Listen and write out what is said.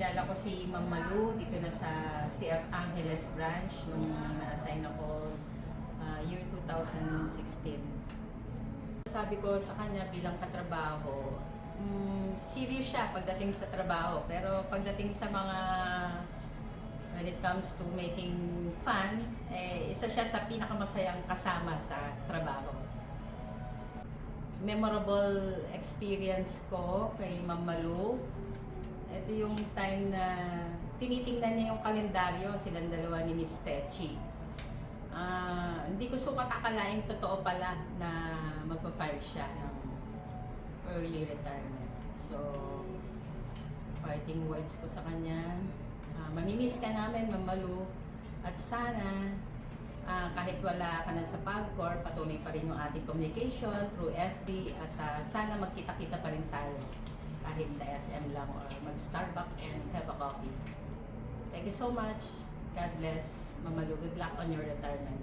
Nakilala ko si Ma'am Malu dito na sa CF Angeles branch nung na-assign ako year 2016. Sabi ko sa kanya bilang katrabaho, serious siya pagdating sa trabaho, pero pagdating sa mga when it comes to making fun, isa siya sa pinakamasayang kasama sa trabaho. Memorable experience ko kay Ma'am Malu, ito yung time na tinitingnan niya yung kalendaryo, silang dalawa ni Miss Techi. Hindi ko sukat akalain totoo pala na magpa-file siya ng early retirement. So, parting words ko sa kanya, mamimiss ka namin, Ma'am Malu, at sana kahit wala ka na sa PAGCOR, patuloy pa rin yung ating communication through FB at sana magkita-kita pa rin tayo kahit sa SM lang or mag-Starbucks and have a coffee. Thank you so much. God bless. Ma'am Malu, good luck on your retirement.